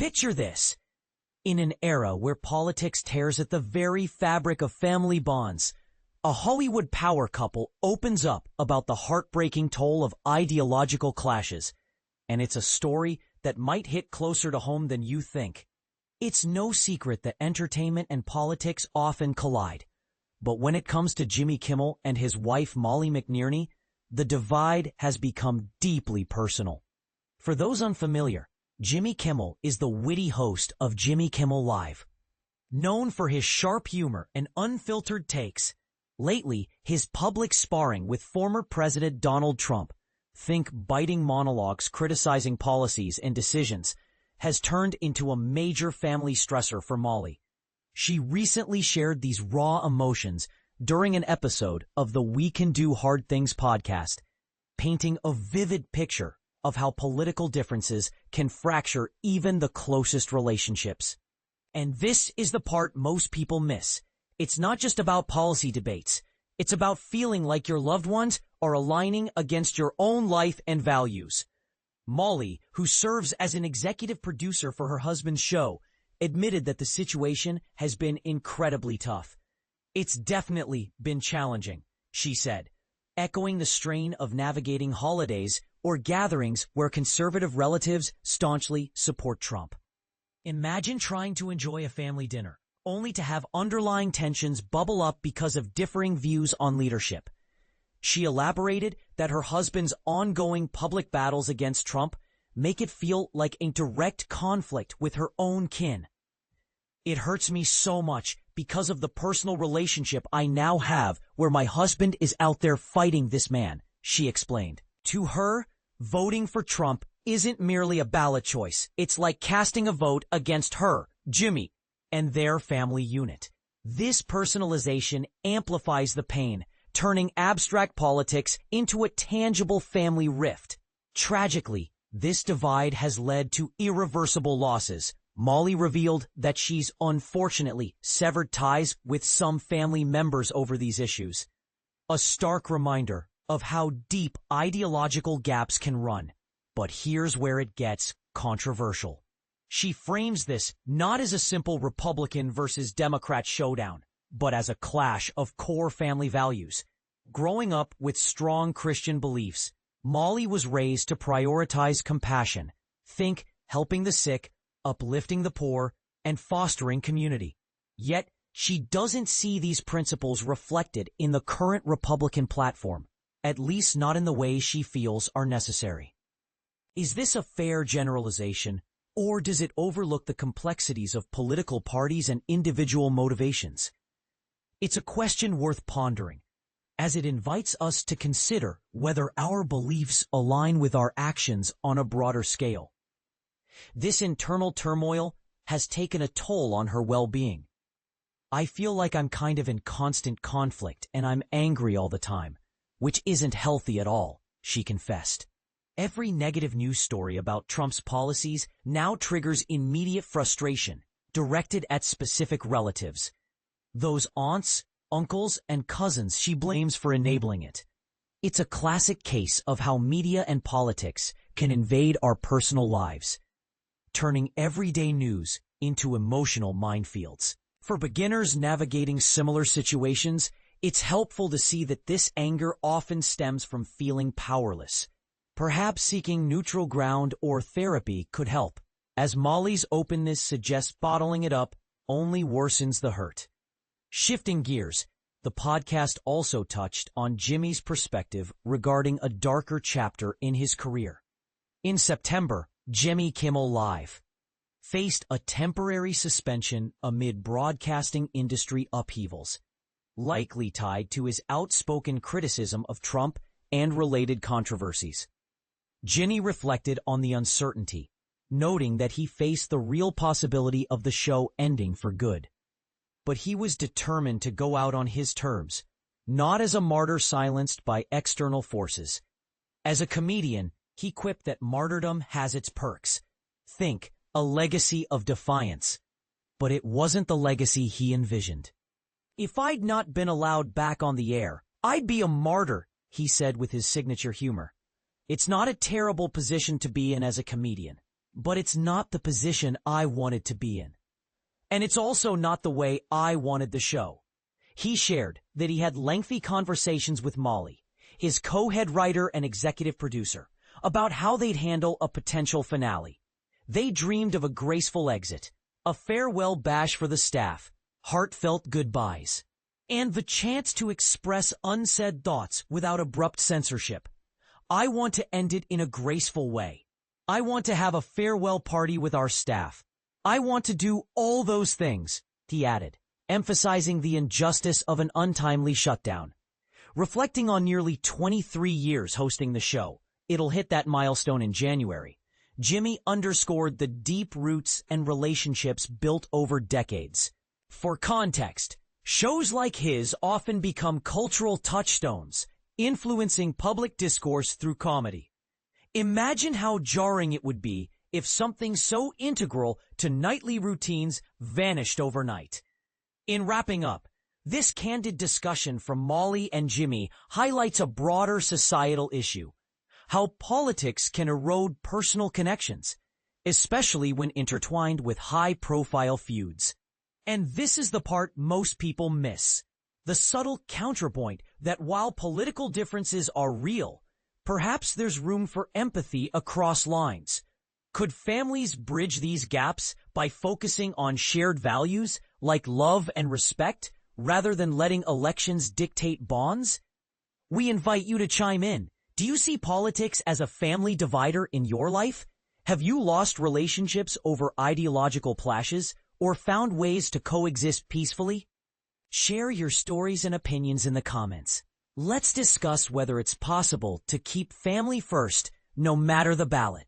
Picture this. In an era where politics tears at the very fabric of family bonds, a Hollywood power couple opens up about the heartbreaking toll of ideological clashes, and it's a story that might hit closer to home than you think. It's no secret that entertainment and politics often collide, but when it comes to Jimmy Kimmel and his wife Molly McNearney, the divide has become deeply personal. For those unfamiliar, Jimmy Kimmel is the witty host of Jimmy Kimmel Live. Known for his sharp humor and unfiltered takes, lately his public sparring with former President Donald Trump, think biting monologues criticizing policies and decisions, has turned into a major family stressor for Molly. She recently shared these raw emotions during an episode of the We Can Do Hard Things podcast, painting a vivid picture of how political differences can fracture even the closest relationships. And this is the part most people miss. It's not just about policy debates. It's about feeling like your loved ones are aligning against your own life and values. Molly, who serves as an executive producer for her husband's show, admitted that the situation has been incredibly tough. It's definitely been challenging, she said, echoing the strain of navigating holidays or gatherings where conservative relatives staunchly support Trump. Imagine trying to enjoy a family dinner, only to have underlying tensions bubble up because of differing views on leadership. She elaborated that her husband's ongoing public battles against Trump make it feel like a direct conflict with her own kin. It hurts me so much because of the personal relationship I now have where my husband is out there fighting this man, she explained. To her, voting for Trump isn't merely a ballot choice. It's like casting a vote against her, Jimmy, and their family unit. This personalization amplifies the pain, turning abstract politics into a tangible family rift. Tragically, this divide has led to irreversible losses. Molly revealed that she's unfortunately severed ties with some family members over these issues. A stark reminder of how deep ideological gaps can run. But here's where it gets controversial. She frames this not as a simple Republican versus Democrat showdown, but as a clash of core family values. Growing up with strong Christian beliefs, Molly was raised to prioritize compassion, think helping the sick, uplifting the poor, and fostering community. Yet, she doesn't see these principles reflected in the current Republican platform, at least not in the ways she feels are necessary. Is this a fair generalization, or does it overlook the complexities of political parties and individual motivations? It's a question worth pondering, as it invites us to consider whether our beliefs align with our actions on a broader scale. This internal turmoil has taken a toll on her well-being. I feel like I'm kind of in constant conflict and I'm angry all the time, which isn't healthy at all, she confessed. Every negative news story about Trump's policies now triggers immediate frustration directed at specific relatives. Those aunts, uncles, and cousins she blames for enabling it. It's a classic case of how media and politics can invade our personal lives, turning everyday news into emotional minefields. For beginners navigating similar situations, it's helpful to see that this anger often stems from feeling powerless. Perhaps seeking neutral ground or therapy could help, as Molly's openness suggests bottling it up only worsens the hurt. Shifting gears, the podcast also touched on Jimmy's perspective regarding a darker chapter in his career. In September, Jimmy Kimmel Live faced a temporary suspension amid broadcasting industry upheavals, likely tied to his outspoken criticism of Trump and related controversies. Jimmy reflected on the uncertainty, noting that he faced the real possibility of the show ending for good. But he was determined to go out on his terms, not as a martyr silenced by external forces. As a comedian, he quipped that martyrdom has its perks. Think, a legacy of defiance. But it wasn't the legacy he envisioned. If I'd not been allowed back on the air, I'd be a martyr, he said with his signature humor. It's not a terrible position to be in as a comedian. but it's not the position I wanted to be in. And it's also not the way I wanted the show. He shared that he had lengthy conversations with Molly, his co-head writer and executive producer, about how they'd handle a potential finale. They dreamed of a graceful exit, a farewell bash for the staff, heartfelt goodbyes, and the chance to express unsaid thoughts without abrupt censorship. I want to end it in a graceful way. I want to have a farewell party with our staff. I want to do all those things, he added, emphasizing the injustice of an untimely shutdown. Reflecting on nearly 23 years hosting the show, it'll hit that milestone in January, Jimmy underscored the deep roots and relationships built over decades. For context, shows like his often become cultural touchstones, influencing public discourse through comedy. Imagine how jarring it would be if something so integral to nightly routines vanished overnight. In wrapping up, this candid discussion from Molly and Jimmy highlights a broader societal issue: how politics can erode personal connections, especially when intertwined with high-profile feuds. And this is the part most people miss: the subtle counterpoint that while political differences are real, perhaps there's room for empathy across lines. Could families bridge these gaps by focusing on shared values like love and respect, rather than letting elections dictate bonds? We invite you to chime in. Do you see politics as a family divider in your life? Have you lost relationships over ideological clashes, or found ways to coexist peacefully? Share your stories and opinions in the comments. Let's discuss whether it's possible to keep family first, no matter the ballot.